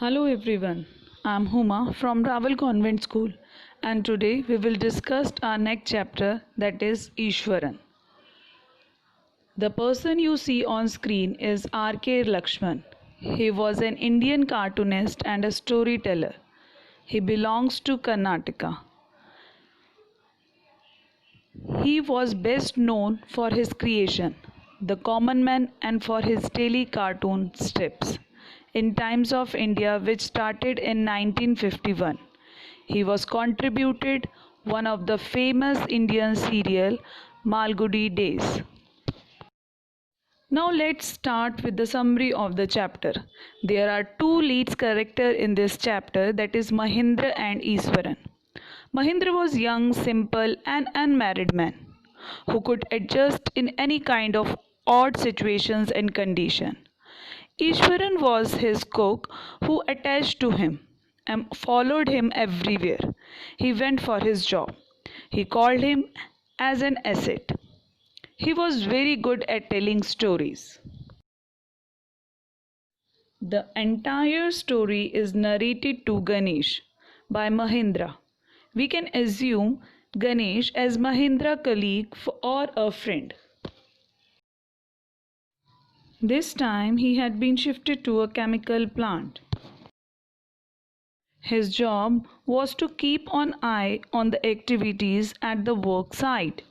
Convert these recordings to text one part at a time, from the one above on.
Hello everyone, I'm Huma from Raval Convent School and today we will discuss our next chapter, that is Ishwaran. The person you see on screen is R.K. Lakshman. He was an Indian cartoonist and a storyteller. He belongs to Karnataka. He was best known for his creation, The Common Man, and for his daily cartoon strips in Times of India, which started in 1951. He was contributed one of the famous Indian serial Malgudi Days. Now let's start with the summary of the chapter. There are two lead characters in this chapter, that is Mahindra and Iswaran. Mahindra was young, simple and unmarried man who could adjust in any kind of odd situations and condition. Ishwaran was his cook who attached to him and followed him everywhere he went for his job. He called him as an asset. He was very good at telling stories. The entire story is narrated to Ganesh by Mahindra. We can assume Ganesh as Mahindra's colleague or a friend. This time he had been shifted to a chemical plant. His job was to keep an eye on the activities at the work site.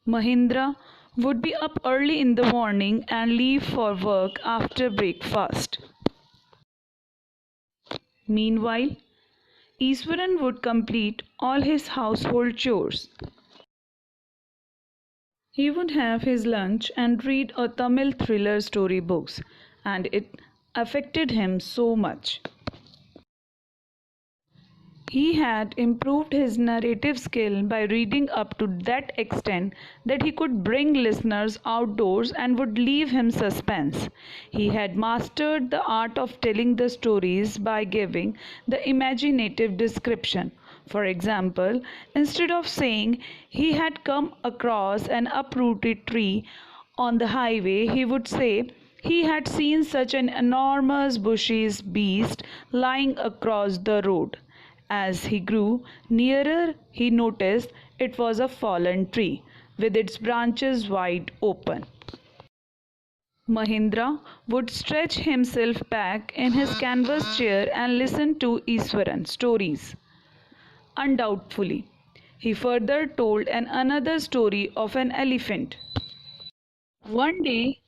Mahindra would be up early in the morning and leave for work after breakfast. Meanwhile, Iswaran would complete all his household chores. He would have his lunch and read a Tamil thriller story books, and it affected him so much. He had improved his narrative skill by reading up to that extent that he could bring listeners outdoors and would leave him suspense. He had mastered the art of telling the stories by giving the imaginative description. For example, instead of saying he had come across an uprooted tree on the highway, he would say he had seen such an enormous bushy beast lying across the road. As he grew nearer, he noticed it was a fallen tree, with its branches wide open. Mahindra would stretch himself back in his canvas chair and listen to Iswaran's stories. Undoubtedly, he further told another story of an elephant. One day,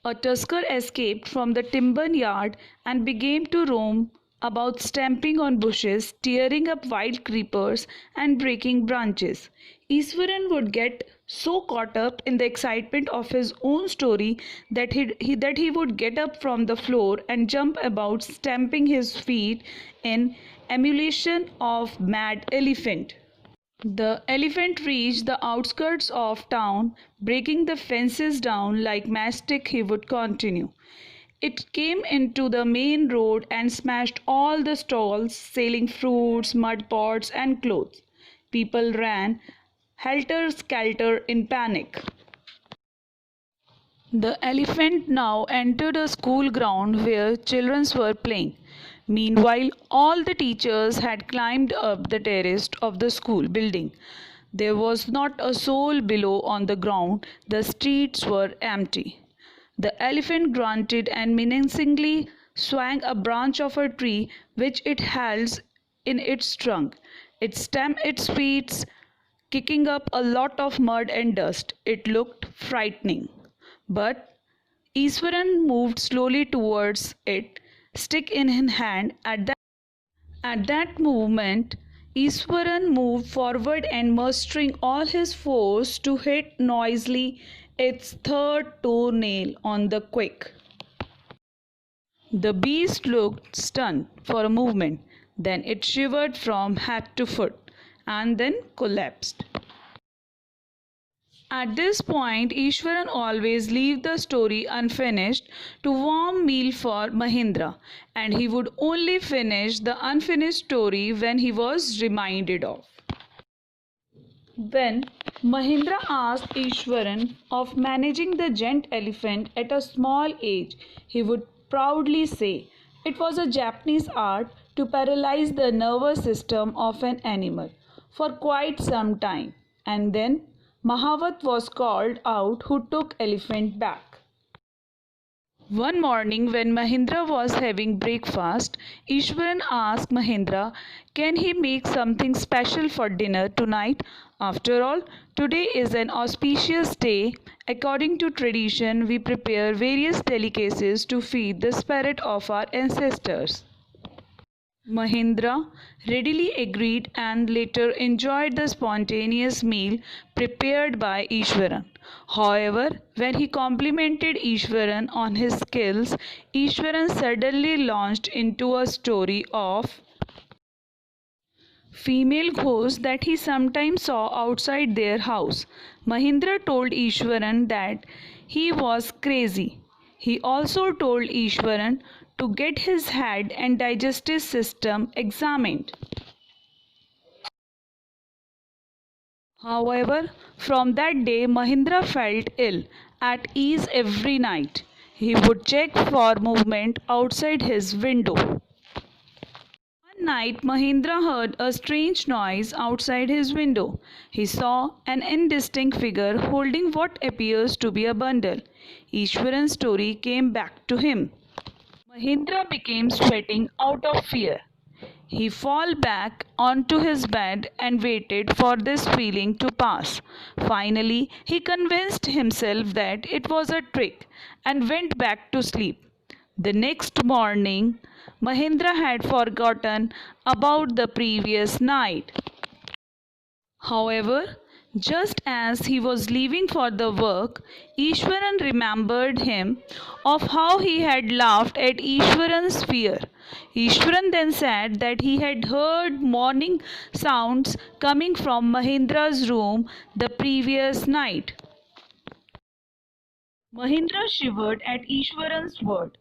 a tusker escaped from the timber yard and began to roam about, stamping on bushes, tearing up wild creepers, and breaking branches. Iswaran would get so caught up in the excitement of his own story that he would get up from the floor and jump about, stamping his feet in emulation of mad elephant. The elephant reached the outskirts of town, breaking the fences down like matchstick. He would continue. It came into the main road and smashed all the stalls selling fruits, mud pots, and clothes. People ran helter-skelter in panic. The elephant now entered a school ground where children were playing. Meanwhile, all the teachers had climbed up the terrace of the school building. There was not a soul below on the ground. The streets were empty. The elephant grunted and menacingly swung a branch of a tree which it held in its trunk. It stamped its feet, kicking up a lot of mud and dust. It looked frightening. But Iswaran moved slowly towards it, stick in hand. At that moment, Iswaran moved forward and mustering all his force to hit noisily its third toenail on the quick. The beast looked stunned for a moment, then it shivered from head to foot and then collapsed. At this point, Ishwaran always leave the story unfinished to warm meal for Mahindra, and he would only finish the unfinished story when he was reminded of. When Mahindra asked Ishwaran of managing the giant elephant at a small age, he would proudly say it was a Japanese art to paralyze the nervous system of an animal for quite some time, and then Mahavat was called out who took elephant back. One morning, when Mahindra was having breakfast, Ishwaran asked Mahindra, can he make something special for dinner tonight? After all, today is an auspicious day. According to tradition, we prepare various delicacies to feed the spirit of our ancestors. Mahindra readily agreed and later enjoyed the spontaneous meal prepared by Ishwaran. However, when he complimented Ishwaran on his skills, Ishwaran suddenly launched into a story of female ghosts that he sometimes saw outside their house. Mahindra told Ishwaran that he was crazy. He also told Ishwaran to get his head and digestive system examined. However, from that day, Mahindra felt ill at ease every night. He would check for movement outside his window. One night Mahindra heard a strange noise outside his window. He saw an indistinct figure holding what appears to be a bundle. Ishwaran's story came back to him. Mahindra became sweating out of fear. He fell back onto his bed and waited for this feeling to pass. Finally, he convinced himself that it was a trick and went back to sleep. The next morning, Mahindra had forgotten about the previous night. However, just as he was leaving for the work, Ishwaran remembered him of how he had laughed at Ishwaran's fear. Ishwaran then said that he had heard mourning sounds coming from Mahindra's room the previous night. Mahindra shivered at Ishwaran's word.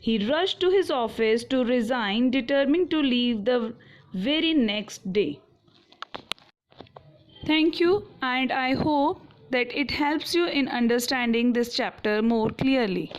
He rushed to his office to resign, determined to leave the very next day. Thank you, and I hope that it helps you in understanding this chapter more clearly.